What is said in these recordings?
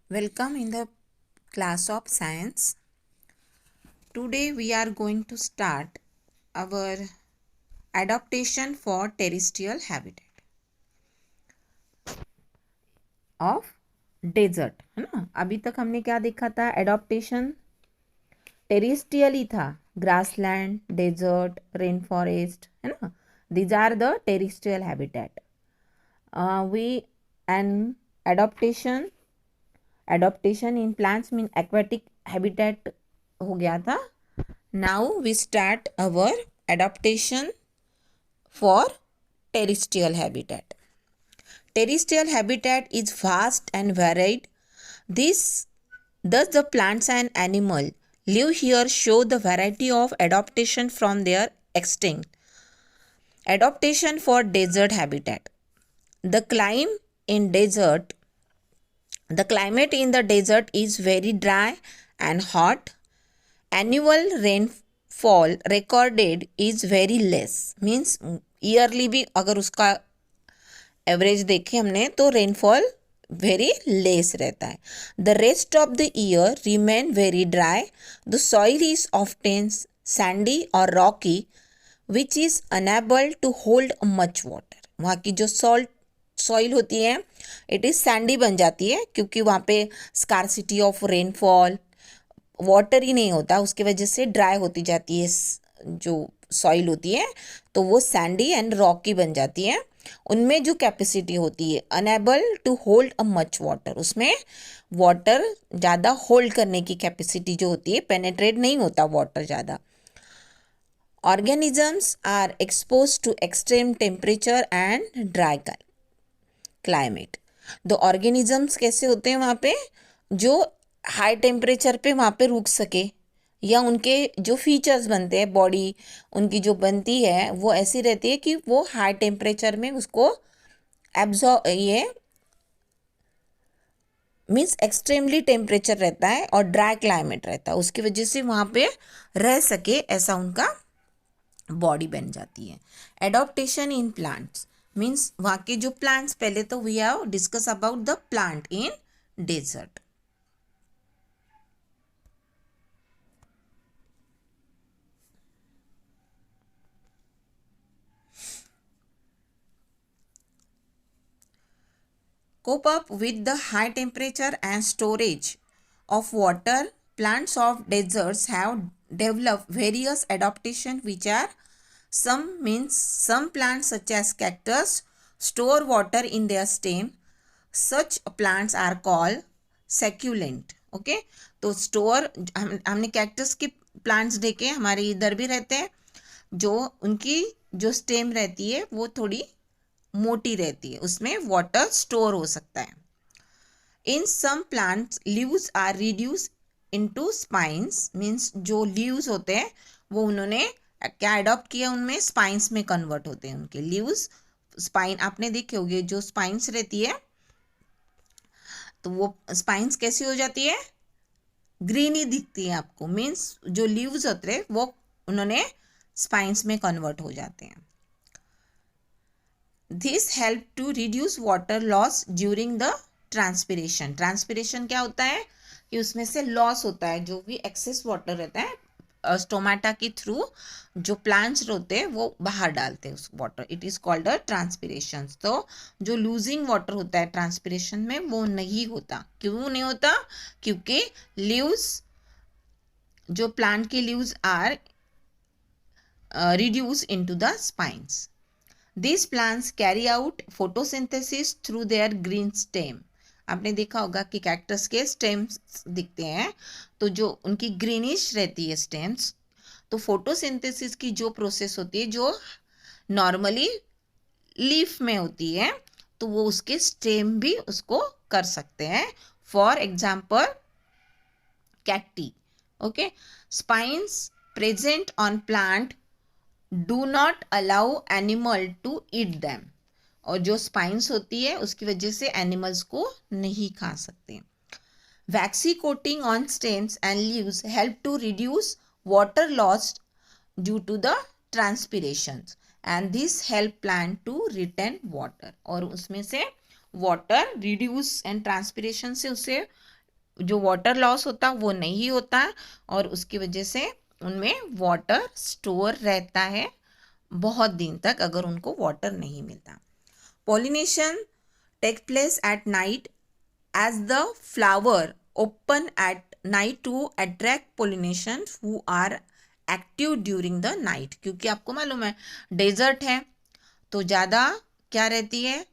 Welcome in the class of science. Today we are going to start our adaptation for terrestrial habitat of desert, है ना। अभी तक हमने क्या देखा था? एडॉप्टेशन टेरेस्ट्रियल ही था, ग्रासलैंड, डेजर्ट, रेन फॉरेस्ट, है ना। These are the terrestrial habitat. We and adaptation in plants mean aquatic habitat हो गया था। Now we start our adaptation for terrestrial habitat. Terrestrial habitat is vast and varied. Thus the plants and animal live here show the variety of adaptation from their extinct. Adaptation for desert habitat. The climate in desert The climate in the desert is very dry and hot. Annual rainfall recorded is very less. Means yearly भी अगर उसका average देखें हमने तो rainfall very less रहता है. The rest of the year remain very dry. The soil is often sandy और rocky which is unable to hold much water. वहाँ की जो सॉइल होती है इट इज़ सैंडी बन जाती है क्योंकि वहाँ पे स्कार्सिटी ऑफ रेनफॉल, वाटर ही नहीं होता, उसकी वजह से ड्राई होती जाती है जो सॉइल होती है, तो वो सैंडी एंड रॉकी बन जाती है. उनमें जो कैपेसिटी होती है unable to hold a much water, उसमें वाटर ज़्यादा होल्ड करने की कैपेसिटी जो होती है, पेनेट्रेट नहीं होता वाटर ज़्यादा. Organisms are expose to extreme temperature and dry climate. The organisms कैसे होते हैं वहाँ पे, जो हाई टेम्परेचर पे वहाँ पे रुक सके, या उनके जो फीचर्स बनते हैं, बॉडी उनकी जो बनती है वो ऐसी रहती है कि वो हाई टेम्परेचर में उसको एब्जॉर्ब, ये मीन्स एक्सट्रीमली टेम्परेचर रहता है और ड्राई क्लाइमेट रहता है, उसकी वजह से वहाँ पे रह सके ऐसा उनका बॉडी बन जाती है. एडॉप्टेशन इन प्लांट्स मीन्स वहाँ के जो प्लांट्स, पहले तो we have discuss about the plant in desert. Cope up with the high temperature and storage of water, plants of deserts have developed various adaptations which are some plants such as cactus store water in their stem. Such plants are called succulent. Okay, तो store हमने cactus के plants देखे, हमारे इधर भी रहते हैं, जो उनकी जो स्टेम रहती है वो थोड़ी मोटी रहती है, उसमें वाटर स्टोर हो सकता है. In some plants leaves are reduce into spines. Means जो लीव्स होते हैं वो उन्होंने क्या अडॉप्ट किया, उनमें स्पाइंस में कन्वर्ट होते हैं उनके लीव्स. स्पाइन आपने देखे होंगे, जो स्पाइंस रहती है तो वो स्पाइंस कैसी हो जाती है, ग्रीनी दिखती है आपको. मीन्स जो लीव्स होते हैं वो उन्होंने स्पाइंस में कन्वर्ट हो जाते हैं. This help to reduce water loss during the transpiration. Transpiration क्या होता है कि उसमें से लॉस होता है, जो भी एक्सेस वाटर रहता है स्टोमाटा के थ्रू जो प्लांट्स होते हैं वो बाहर डालते हैं उस water, it is called a transpiration. तो जो लूजिंग वाटर होता है ट्रांसपिरेशन में वो नहीं होता. क्यों नहीं होता? क्योंकि लीव्स, जो प्लांट के leaves are reduce into the spines. These plants carry out photosynthesis through their green stem. आपने देखा होगा कि कैक्टस के स्टेम्स दिखते हैं, तो जो उनकी ग्रीनिश रहती है स्टेम्स, तो फोटोसिंथेसिस की जो प्रोसेस होती है जो नॉर्मली लीफ में होती है, तो वो उसके स्टेम भी उसको कर सकते हैं. For example cacti. Okay, spines present on plant do not allow animal to eat them. और जो स्पाइंस होती है उसकी वजह से एनिमल्स को नहीं खा सकते. Waxy coating on stems and leaves help to reduce water loss due to the transpiration and this help plant to retain water. और उसमें से वाटर रिड्यूस एंड ट्रांसपिरेशन से उसे जो वाटर लॉस होता वो नहीं होता और उसकी वजह से उनमें वाटर स्टोर रहता है बहुत दिन तक अगर उनको वाटर नहीं मिलता। Pollination take place at night as the flower open at night to attract pollination who are active during the night। क्योंकि आपको मालूम है डेजर्ट है तो ज़्यादा क्या रहती है,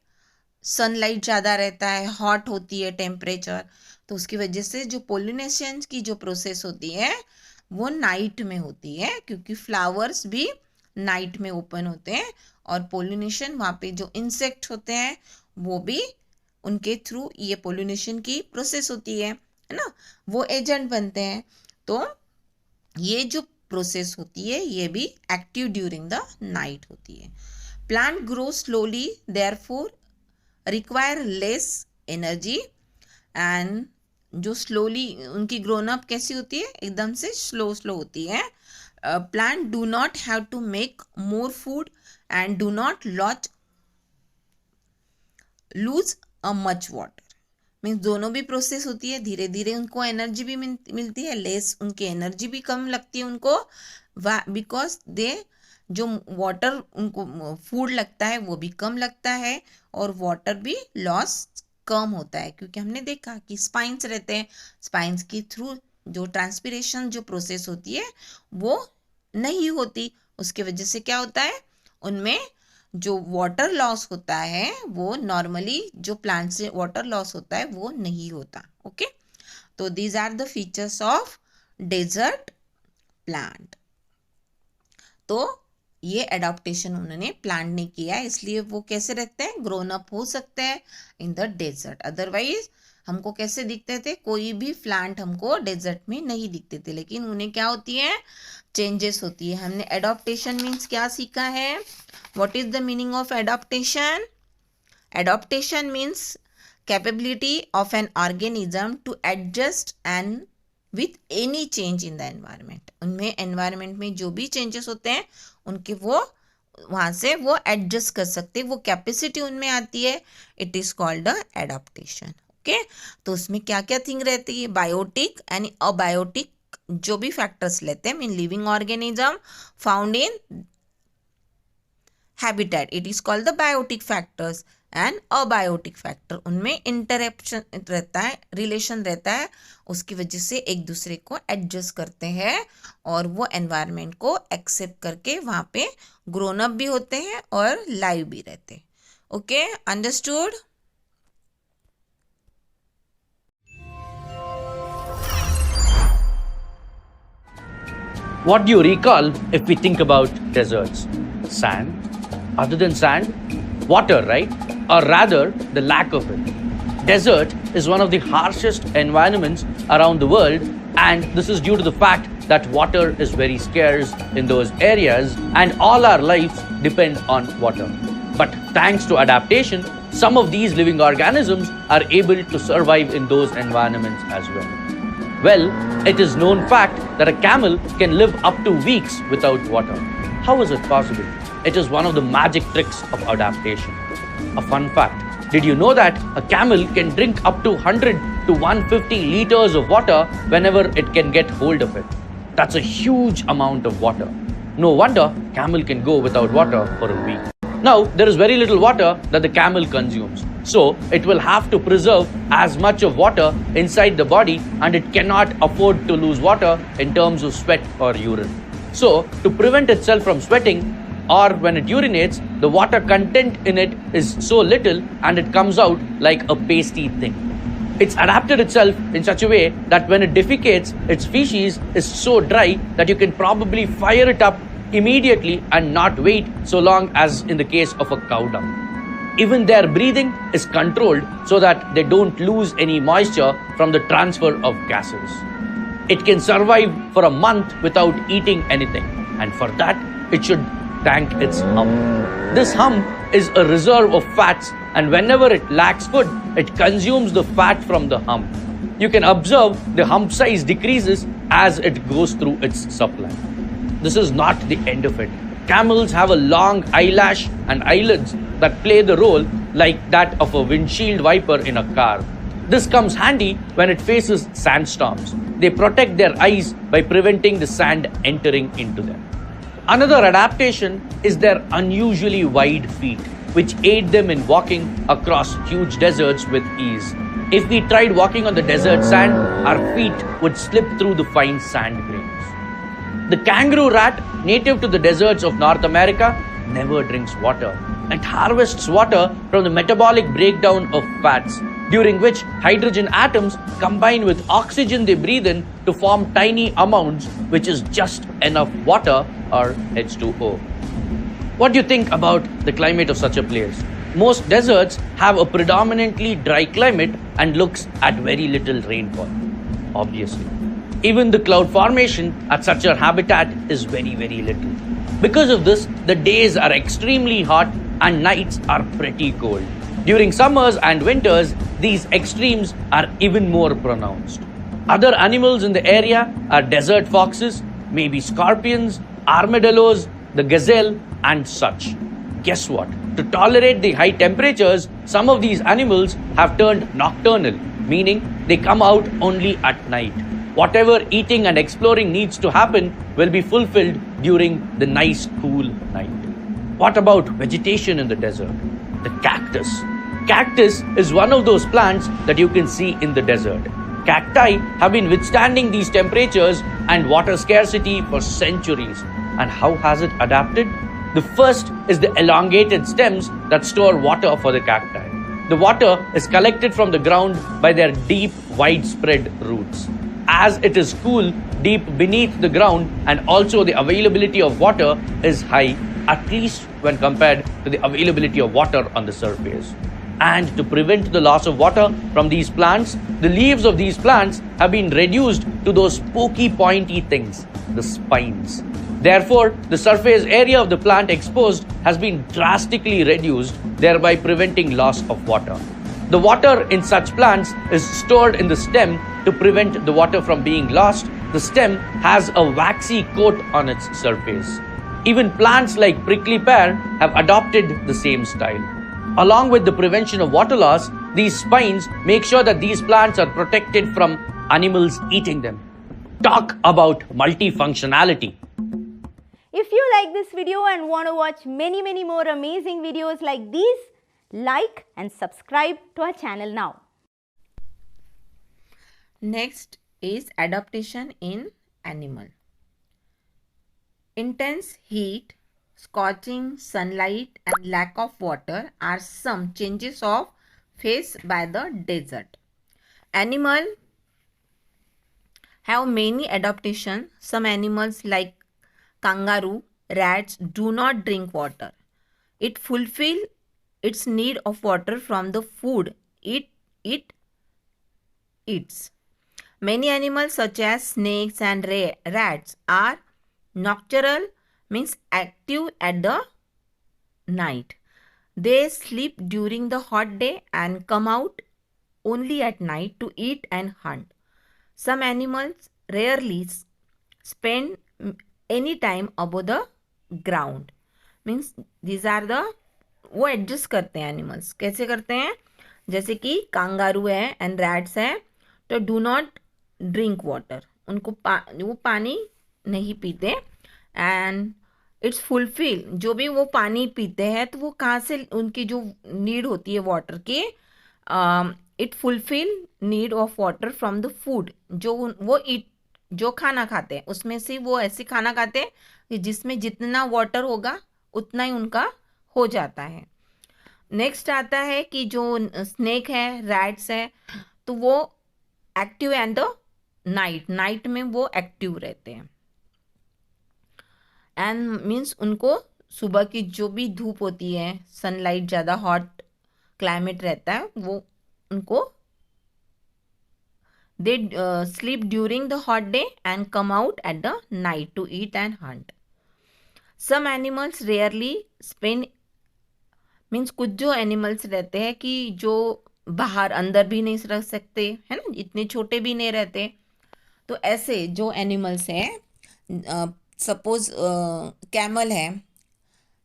सनलाइट ज़्यादा रहता है, हॉट होती है टेम्परेचर, तो उसकी वजह से जो पोलिनेशन की जो प्रोसेस होती है वो नाइट में होती है क्योंकि फ्लावर्स भी नाइट में ओपन होते हैं और पोलिनेशन वहाँ पे जो इंसेक्ट होते हैं वो भी उनके थ्रू ये पोलिनेशन की प्रोसेस होती है ना, वो एजेंट बनते हैं। तो ये जो प्रोसेस होती है ये भी एक्टिव ड्यूरिंग द नाइट होती है। Plant grow slowly therefore require less energy and जो स्लोली उनकी ग्रोन अप कैसी होती है, एकदम से स्लो स्लो होती है। Plant do not have to make more food and do not lose a much water. Means दोनों भी प्रोसेस होती है, धीरे धीरे उनको एनर्जी भी मिलती है, लेस उनकी एनर्जी भी कम लगती है उनको, बिकॉज दे जो वाटर उनको फूड लगता है वो भी कम लगता है और वाटर भी लॉस कम होता है क्योंकि हमने देखा कि स्पाइंस रहते हैं, स्पाइंस के थ्रू जो ट्रांसपिरेशन जो प्रोसेस होती है वो नहीं होती, उसके वजह से क्या होता है उनमें जो वाटर लॉस होता है वो नॉर्मली जो प्लांट से वाटर लॉस होता है वो नहीं होता। ओके, तो these are the features of desert plant. तो ये एडाप्टेशन उन्होंने प्लांट ने किया है, इसलिए वो कैसे रखते हैं, ग्रोन अप हो सकते हैं इन द डेजर्ट। अदरवाइज हमको कैसे दिखते थे, कोई भी प्लांट हमको डेजर्ट में नहीं दिखते थे, लेकिन उन्हें क्या होती है, चेंजेस होती है। हमने एडाप्टेशन मीन्स क्या सीखा है, what is the meaning of adaptation? Adaptation means capability of an organism to adjust and with any change in the environment. उनमें एनवायरनमेंट में जो भी चेंजेस होते हैं उनके वो वहाँ से वो एडजस्ट कर सकते हैं, वो कैपेसिटी उनमें आती है, it is called the adaptation. Okay, तो उसमें क्या क्या थिंग रहती है, बायोटिक एंड अबायोटिक जो भी फैक्टर्स लेते हैं, mean living organism found in habitat, it is called the biotic factors and abiotic factor. उनमें इंटरेक्शन रहता है, रिलेशन रहता है, उसकी वजह से एक दूसरे को एडजस्ट करते हैं और वो एनवायरनमेंट को एक्सेप्ट करके वहाँ पे ग्रोन अप भी होते हैं और लाइव भी रहते हैं। Okay, understood? What do you recall if we think about deserts? Sand? Other than sand? Water, right? Or rather, the lack of it. Desert is one of the harshest environments around the world, and this is due to the fact that water is very scarce in those areas, and all our lives depend on water. But thanks to adaptation, some of these living organisms are able to survive in those environments as well. Well, it is known fact that a camel can live up to weeks without water. How is it possible? It is one of the magic tricks of adaptation. A fun fact, did you know that a camel can drink up to 100 to 150 liters of water whenever it can get hold of it? That's a huge amount of water. No wonder camel can go without water for a week. Now, there is very little water that the camel consumes. So, it will have to preserve as much of water inside the body, and it cannot afford to lose water in terms of sweat or urine. So, to prevent itself from sweating, or when it urinates, the water content in it is so little and it comes out like a pasty thing. It's adapted itself in such a way that when it defecates, its feces is so dry that you can probably fire it up immediately and not wait so long as in the case of a cow dung. Even their breathing is controlled so that they don't lose any moisture from the transfer of gases. It can survive for a month without eating anything, and for that, it should thank its hump. This hump is a reserve of fats, and whenever it lacks food, it consumes the fat from the hump. You can observe the hump size decreases as it goes through its supply. This is not the end of it. Camels have a long eyelash and eyelids that play the role like that of a windshield wiper in a car. This comes handy when it faces sandstorms. They protect their eyes by preventing the sand entering into them. Another adaptation is their unusually wide feet, which aid them in walking across huge deserts with ease. If we tried walking on the desert sand, our feet would slip through the fine sand grains. The kangaroo rat, native to the deserts of North America, never drinks water. It harvests water from the metabolic breakdown of fats, during which hydrogen atoms combine with oxygen they breathe in to form tiny amounts, which is just enough water or H2O. What do you think about the climate of such a place? Most deserts have a predominantly dry climate and looks at very little rainfall, obviously. Even the cloud formation at such a habitat is very, very little. Because of this, the days are extremely hot and nights are pretty cold. During summers and winters, these extremes are even more pronounced. Other animals in the area are desert foxes, maybe scorpions, armadillos, the gazelle, and such. Guess what? To tolerate the high temperatures, some of these animals have turned nocturnal, meaning they come out only at night. Whatever eating and exploring needs to happen will be fulfilled during the nice cool night. What about vegetation in the desert? The cactus. Cactus is one of those plants that you can see in the desert. Cacti have been withstanding these temperatures and water scarcity for centuries. And how has it adapted? The first is the elongated stems that store water for the cacti. The water is collected from the ground by their deep, widespread roots. As it is cool deep beneath the ground, and also the availability of water is high, at least when compared to the availability of water on the surface. And to prevent the loss of water from these plants, the leaves of these plants have been reduced to those pokey, pointy things, the spines. Therefore, the surface area of the plant exposed has been drastically reduced, thereby preventing loss of water. The water in such plants is stored in the stem to prevent the water from being lost. The stem has a waxy coat on its surface. Even plants like prickly pear have adopted the same style. Along with the prevention of water loss, these spines make sure that these plants are protected from animals eating them. Talk about multifunctionality. If you like this video and want to watch many more amazing videos like these, like and subscribe to our channel now. Next is adaptation in animal. Intense heat, scorching sunlight and lack of water are some changes of faced by the desert. Animal have many adaptations. Some animals like kangaroo, rats do not drink water. It fulfill its need of water from the food it eats. Many animals such as snakes and rats are nocturnal, means active at the night. They sleep during the hot day and come out only at night to eat and hunt. Some animals rarely spend any time above the ground. Means these are the वो adjust करते हैं animals. कैसे करते हैं? जैसे कि kangaroo है and rats है तो डू नॉट ड्रिंक वाटर. उनको वो पानी नहीं पीते एंड इट्स फुलफिल. जो भी वो पानी पीते हैं तो वो कहाँ से उनकी जो नीड होती है वाटर की, it fulfil need of water from the food. जो खाना खाते हैं उसमें से वो ऐसे खाना खाते हैं कि जिसमें जितना वाटर होगा उतना ही उनका हो जाता है. नेक्स्ट आता है कि जो स्नेक है, रैट्स है, तो वो एक्टिव एंड द नाइट में वो एक्टिव रहते हैं. एंड मीन्स उनको सुबह की जो भी धूप होती है, सनलाइट ज़्यादा हॉट क्लाइमेट रहता है, वो उनको they sleep during the hot day and come out at the night to eat and hunt. Some animals rarely spend, means कुछ जो एनिमल्स रहते हैं कि जो बाहर अंदर भी नहीं रह सकते है ना, इतने छोटे भी नहीं रहते. तो ऐसे जो एनिमल्स हैं, सपोज कैमल है,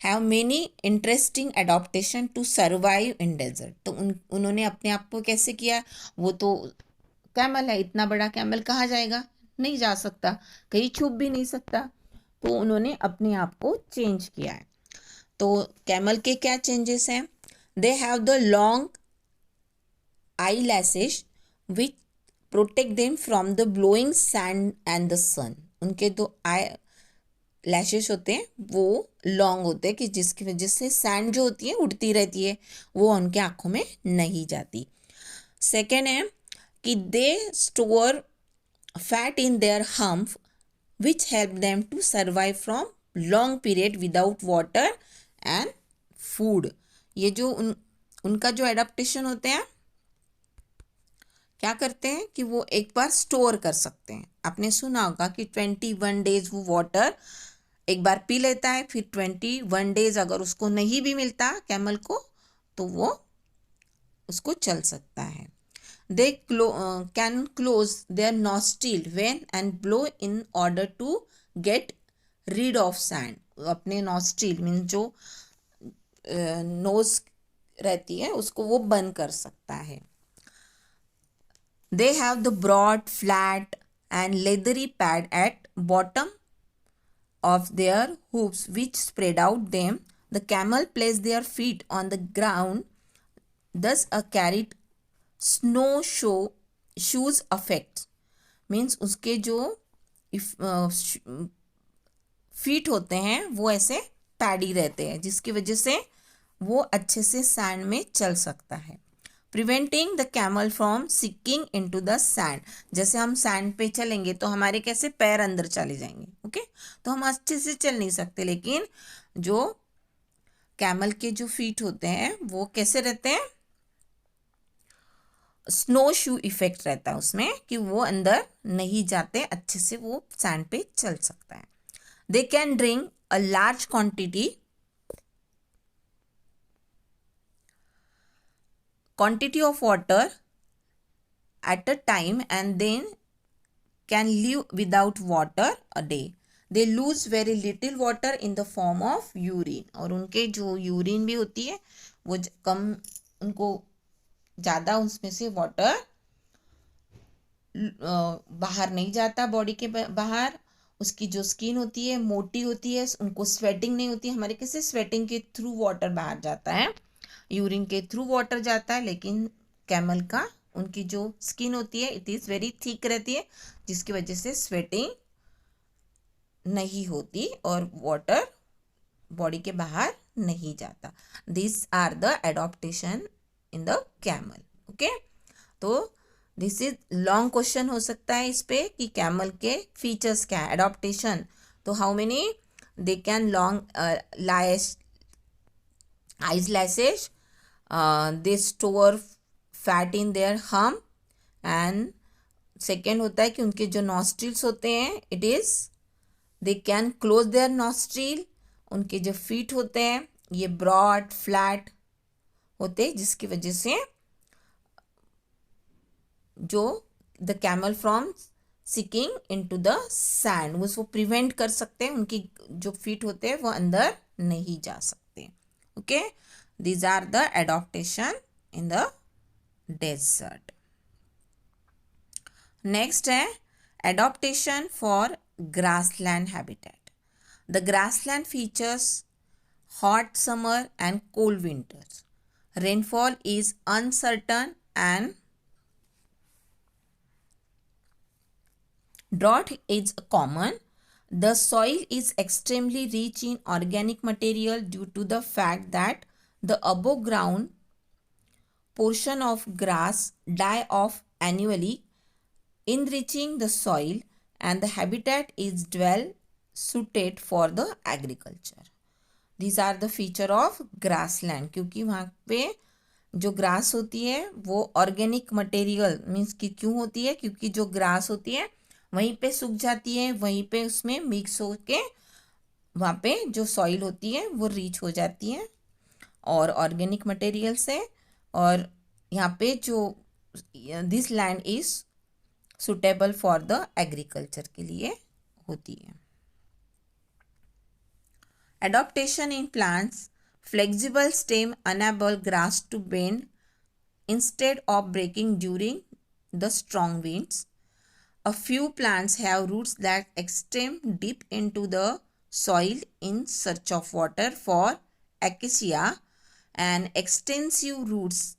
have many interesting adaptation to survive in desert. तो उन्होंने अपने आप को कैसे किया, वो तो कैमल है, इतना बड़ा कैमल कहाँ जाएगा, नहीं जा सकता, कहीं छुप भी नहीं सकता, तो उन्होंने अपने आप को चेंज किया है। तो कैमल के क्या चेंजेस हैं, they have the long eyelashes which protect them from the blowing sand and the sun. उनके दो आई लैशेस होते हैं वो लॉन्ग होते हैं कि जिसकी वजह से सैंड जो होती है उड़ती रहती है, वो उनके आँखों में नहीं जाती। सेकेंड है कि they store fat in their hump which help them to survive from long period without water and food. ये जो उनका जो एडाप्टेशन होते हैं, क्या करते हैं कि वो एक बार स्टोर कर सकते हैं। आपने सुना होगा कि 21 डेज वो वाटर एक बार पी लेता है, फिर 21 डेज अगर उसको नहीं भी मिलता कैमल को तो वो उसको चल सकता है। They can close their nostril when and blow in order to get rid of sand. अपने नॉस्ट्रिल मीन जो नोज रहती है उसको वो बंद कर सकता है। They have the broad, flat and leathery pad at bottom of their hooves which spread out them. The camel place their feet on the ground, thus a carried snow shoes effect. Means उसके जो feet होते हैं वो ऐसे paddy रहते हैं, जिसकी वजह से वो अच्छे से सैंड में चल सकता है। Preventing the camel from seeking into the sand. जैसे हम सैंड पे चलेंगे तो हमारे कैसे पैर अंदर चले जाएंगे, ओके, तो हम अच्छे से चल नहीं सकते। लेकिन जो कैमल के जो फीट होते हैं वो कैसे रहते हैं, स्नो शू इफेक्ट रहता है उसमें कि वो अंदर नहीं जाते, अच्छे से वो सैंड पे चल सकता है। They can drink a large quantity of water at a time and then can live without water a day. They lose very little water in the form of urine। और उनके जो यूरिन भी होती है वो कम, उनको ज़्यादा उसमें से वाटर बाहर नहीं जाता बॉडी के बाहर। उसकी जो स्किन होती है मोटी होती है, उनको स्वेटिंग नहीं होती है। हमारे कैसे स्वेटिंग के थ्रू वाटर बाहर जाता है, यूरिन के थ्रू वाटर जाता है, लेकिन कैमल का उनकी जो स्किन होती है इट इज़ वेरी थिक रहती है, जिसकी वजह से स्वेटिंग नहीं होती और वाटर बॉडी के बाहर नहीं जाता। This are the adaptation in the camel, okay. तो दिस इज लॉन्ग क्वेश्चन हो सकता है इस पे कि कैमल के फीचर्स क्या है, एडॉप्टेशन। तो how many they can long lies eyes lashes, they store fat in their hump, and second होता है कि उनके जो नॉस्ट्रिल्स होते हैं it is they can close their nostril. उनके जो फीट होते हैं ये ब्रॉड फ्लैट होते हैं, जिसकी वजह से जो the camel from seeking into the sand उसको प्रिवेंट कर सकते हैं, उनकी जो फीट होते हैं वो अंदर नहीं जा सकते, okay. these are the adaptation in the desert. Next है adaptation for grassland habitat. The grassland features hot summer and cold winters. Rainfall is uncertain and drought is common. The soil is extremely rich in organic material due to the fact that the above ground portion of grass die off annually, enriching the soil, and the habitat is well suited for the agriculture. These are the feature of grassland, क्योंकि वहाँ पे जो grass होती है वो organic material means कि क्यों होती है, क्योंकि जो ग्रास होती है वहीं पे सूख जाती है, वहीं पे उसमें मिक्स होके वहाँ पे जो सॉइल होती है वो रिच हो जाती है और ऑर्गेनिक मटेरियल से। और यहाँ पे जो this land is suitable for the agriculture के लिए होती है। Adaptation in plants. Flexible stem enable grass to bend instead of breaking during the strong winds. A few plants have roots that extend deep into the soil in search of water. For acacia, an extensive roots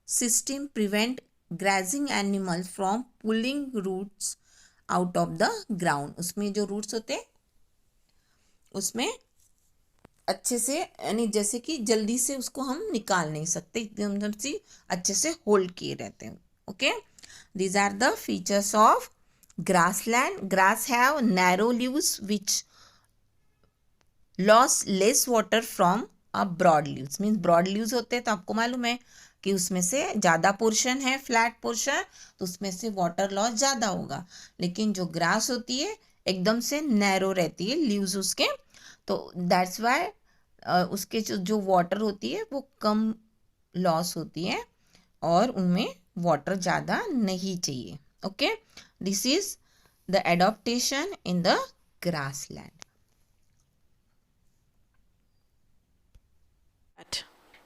system prevent grazing animals from pulling roots out of the ground. उसमें जो roots होते हैं उसमें अच्छे से यानी जैसे कि जल्दी से उसको हम निकाल नहीं सकते, एकदम से अच्छे से होल्ड किए रहते हैं. Okay, these are the features of grassland. Grass have narrow leaves which loss less water from a broad leaves. Means broad leaves होते हैं तो आपको मालूम है कि उसमें से ज़्यादा पोर्शन है फ्लैट पोर्शन, तो उसमें से वाटर लॉस ज़्यादा होगा. लेकिन जो ग्रास होती है एकदम से नैरो रहती है लीव्स उसके, तो दैट्स वाई उसके जो वाटर होती है वो कम लॉस होती है और उनमें वाटर ज़्यादा नहीं चाहिए. Okay, this is the adaptation in the grass land.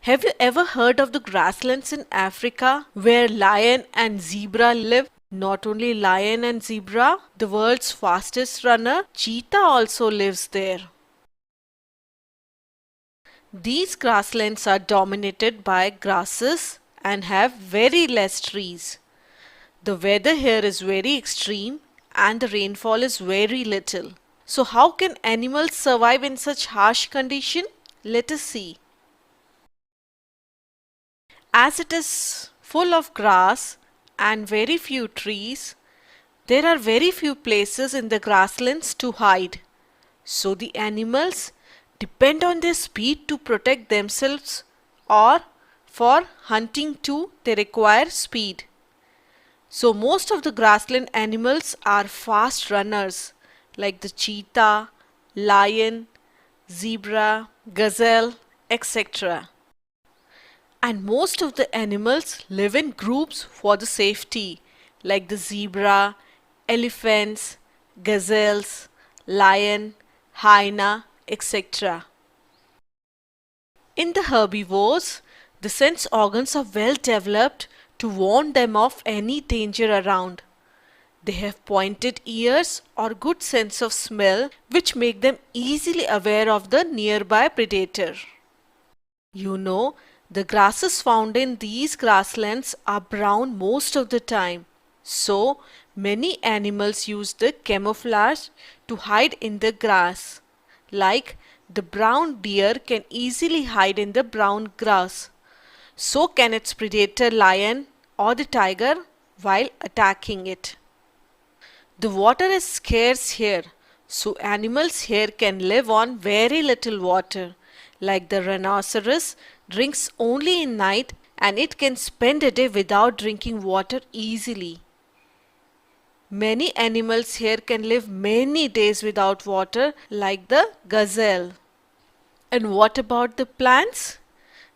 Have you ever heard of the grasslands in Africa where lion and zebra live? Not only lion and zebra, the world's fastest runner, cheetah, also lives there. These grasslands are dominated by grasses and have very less trees. The weather here is very extreme and the rainfall is very little. So how can animals survive in such harsh condition? Let us see. As it is full of grass and very few trees, there are very few places in the grasslands to hide. So the animals depend on their speed to protect themselves, or for hunting too they require speed. So most of the grassland animals are fast runners like the cheetah, lion, zebra, gazelle, etc. And most of the animals live in groups for the safety, like the zebra, elephants, gazelles, lion, hyena, etc. In the herbivores, the sense organs are well developed to warn them of any danger around. They have pointed ears or good sense of smell which make them easily aware of the nearby predator. You know, the grasses found in these grasslands are brown most of the time. So, many animals use the camouflage to hide in the grass. Like the brown deer can easily hide in the brown grass. So can its predator lion or the tiger while attacking it. The water is scarce here, so animals here can live on very little water. Like the rhinoceros drinks only in night and it can spend a day without drinking water easily. Many animals here can live many days without water like the gazelle. And what about the plants?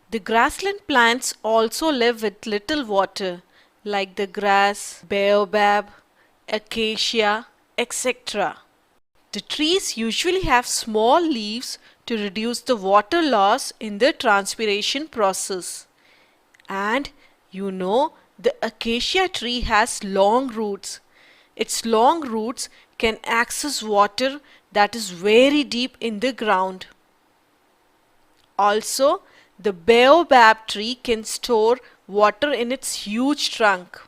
The grassland plants also live with little water like the grass, baobab, acacia, etc. The trees usually have small leaves to reduce the water loss in the transpiration process. And you know, the acacia tree has long roots. Its long roots can access water that is very deep in the ground. Also, the baobab tree can store water in its huge trunk.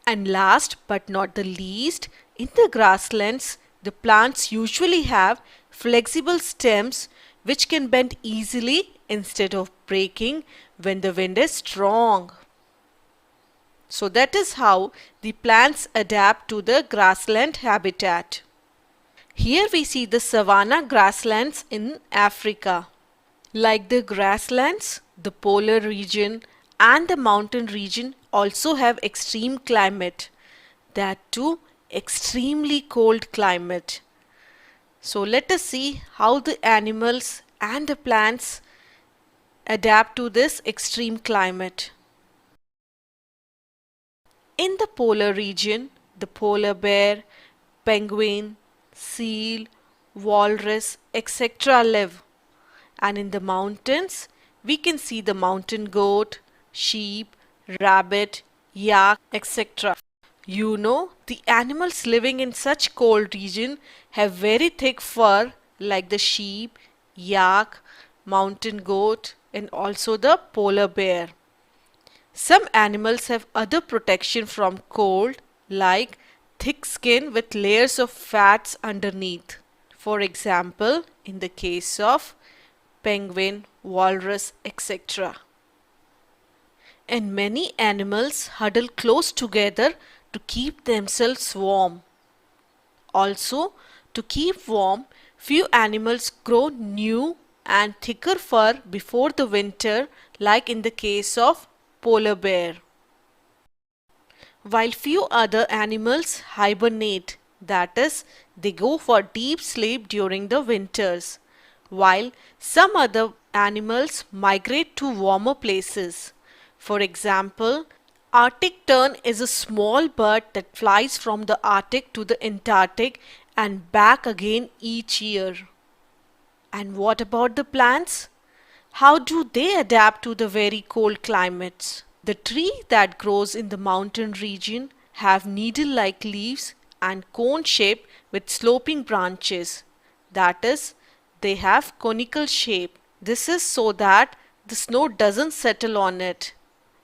And last but not the least, in the grasslands, the plants usually have flexible stems which can bend easily instead of breaking when the wind is strong. So that is how the plants adapt to the grassland habitat. Here we see the savanna grasslands in Africa. Like the grasslands, the polar region and the mountain region also have extreme climate. That too, extremely cold climate. So let us see how the animals and the plants adapt to this extreme climate. In the polar region, the polar bear, penguin, seal, walrus, etc. live. And in the mountains, we can see the mountain goat, sheep, rabbit, yak, etc. You know, the animals living in such cold region have very thick fur like the sheep, yak, mountain goat and also the polar bear. Some animals have other protection from cold like thick skin with layers of fats underneath. For example, in the case of penguin, walrus, etc. And many animals huddle close together to keep themselves warm. Also, to keep warm, few animals grow new and thicker fur before the winter, like in the case of polar bear. While few other animals hibernate, that is, they go for deep sleep during the winters, while some other animals migrate to warmer places. For example, Arctic tern is a small bird that flies from the Arctic to the Antarctic and back again each year. And what about the plants? How do they adapt to the very cold climates? The tree that grows in the mountain region have needle-like leaves and cone shape with sloping branches. That is, they have conical shape. This is so that the snow doesn't settle on it.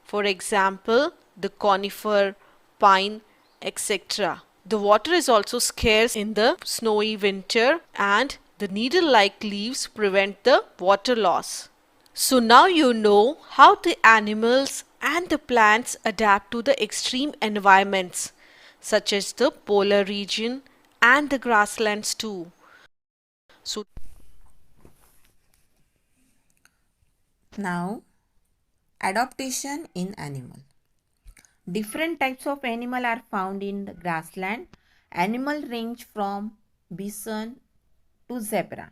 For example, the conifer, pine, etc. The water is also scarce in the snowy winter and the needle-like leaves prevent the water loss. So now you know how the animals and the plants adapt to the extreme environments such as the polar region and the grasslands too. So Now, adaptation in animal. Different types of animal are found in the grassland. Animal range from bison to zebra.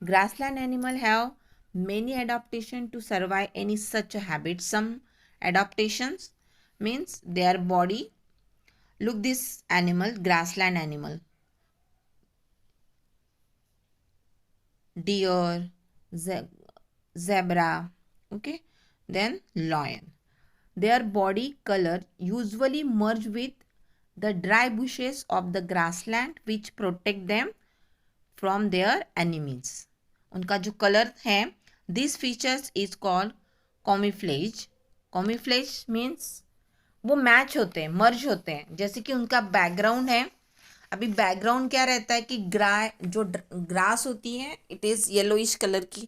Grassland animal have many adaptation to survive any such a habit. Some adaptations means their body. Look this animal, grassland animal. Deer, zebra, okay, then lion. Their body color usually merge with the dry bushes of the grassland which protect them from their enemies. उनका जो colour है, this features is called camouflage. Camouflage means वो match होते हैं, मर्ज होते हैं. जैसे कि उनका बैकग्राउंड है. अभी बैकग्राउंड क्या रहता है कि जो ग्रास होती है इट इज़ येलोइश कलर की,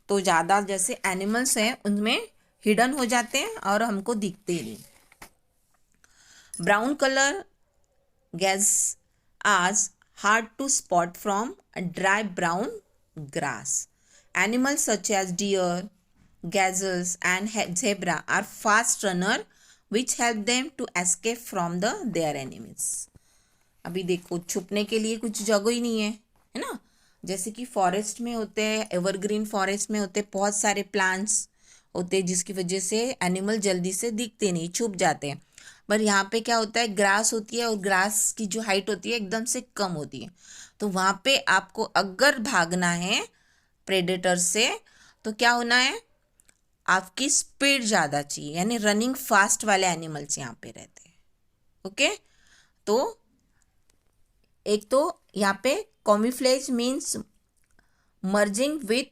तो ज़्यादा जैसे एनिमल्स हैं उनमें हिडन हो जाते हैं और हमको दिखते ही नहीं. ब्राउन कलर गैस आज hard to spot from a dry brown grass. Animals such as deer, gazelles and zebra are fast runner which help them to escape from their enemies. अभी देखो छुपने के लिए कुछ जगह ही नहीं है ना. जैसे कि फॉरेस्ट में होते हैं, एवरग्रीन फॉरेस्ट में होते हैं, बहुत सारे प्लांट्स होते हैं जिसकी वजह से एनिमल जल्दी से दिखते नहीं, छुप जाते हैं. पर यहाँ पे क्या होता है, ग्रास होती है और ग्रास की जो हाइट होती है एकदम से कम होती है. तो वहाँ पे आपको अगर भागना है प्रेडेटर से तो क्या होना है, आपकी स्पीड ज़्यादा चाहिए, यानी रनिंग फास्ट वाले एनिमल्स यहाँ पे रहते हैं. ओके, तो एक तो यहाँ पे camouflage means merging with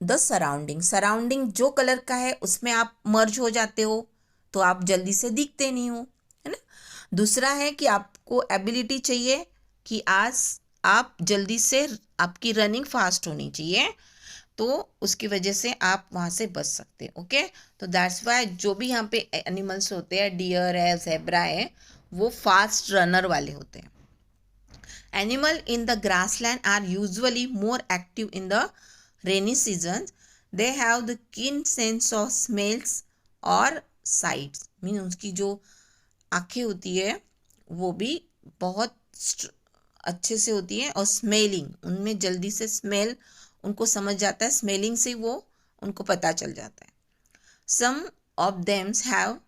the surrounding. Surrounding जो कलर का है उसमें आप मर्ज हो जाते हो तो आप जल्दी से दिखते नहीं हो, है ना. दूसरा है कि आपको एबिलिटी चाहिए कि आज आप जल्दी से, आपकी रनिंग फास्ट होनी चाहिए, तो उसकी वजह से आप वहाँ से बच सकते हैं. ओके, तो दैट्स वाई जो भी यहाँ पे एनिमल्स होते हैं, डियर है, ज़ेब्रा है, वो फास्ट रनर वाले होते हैं. Animal in the grassland are usually more active in the rainy seasons. They have the keen sense of smells or sights. Mean उसकी जो आँखें होती है वो भी बहुत अच्छे से होती है, और स्मेलिंग, उनमें जल्दी से स्मेल उनको समझ जाता है, स्मेलिंग से वो उनको पता चल जाता है. Some of them have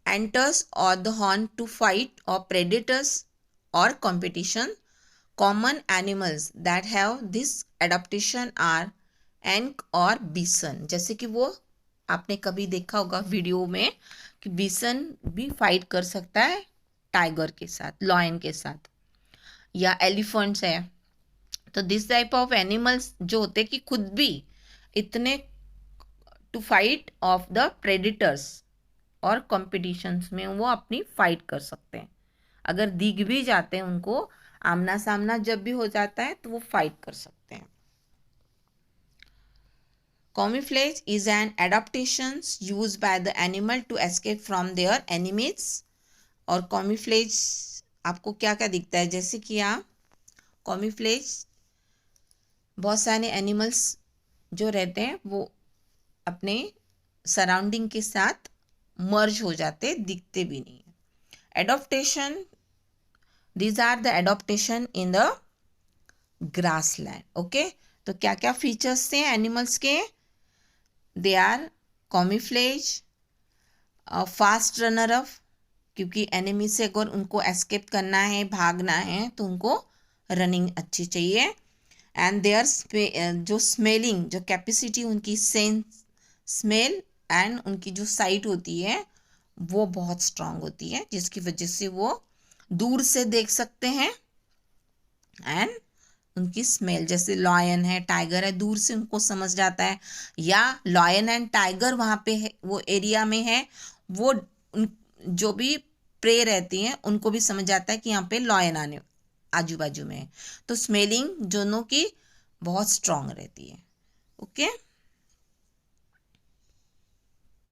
antlers or the horn to fight or predators or competition. Common animals that have this adaptation are एंक और बिसन। जैसे कि वो आपने कभी देखा होगा वीडियो में कि बिसन भी फाइट कर सकता है टाइगर के साथ, लॉयन के साथ, या एलिफेंट्स है। तो दिस टाइप ऑफ एनिमल्स जो होते हैं कि खुद भी इतने to fight off the predators और कॉम्पिटिशन्स में वो अपनी फाइट कर सकते हैं। अगर दिख भी जाते हैं उनको, आमना सामना जब भी हो जाता है तो वो फाइट कर सकते हैं। Camouflage is an adaptation used by the animal to escape from their enemies। और camouflage आपको क्या क्या दिखता है, जैसे कि आप camouflage बहुत सारे एनिमल्स जो रहते हैं वो अपने सराउंडिंग के साथ मर्ज हो जाते, दिखते भी नहीं है। Adaptation, these are the adaptation in the grassland. Okay, तो क्या क्या फीचर्स थे एनिमल्स के? They are camouflage, fast runner up, क्योंकि एनिमी से अगर उनको एस्केप करना है, भागना है, तो उनको रनिंग अच्छी चाहिए। एंड देयर जो स्मेलिंग, जो कैपेसिटी उनकी सेंस स्मेल एंड उनकी जो साइट होती है वो बहुत स्ट्रांग होती है, जिसकी वजह से वो दूर से देख सकते हैं। एंड उनकी स्मेल, जैसे लॉयन है, टाइगर है, दूर से उनको समझ जाता है, या लॉयन एंड टाइगर वहाँ पे है, वो एरिया में है, वो जो भी प्रे रहती हैं उनको भी समझ जाता है कि यहाँ पे लॉयन आने आजू बाजू में है। तो स्मेलिंग दोनों की बहुत स्ट्रांग रहती है। ओके।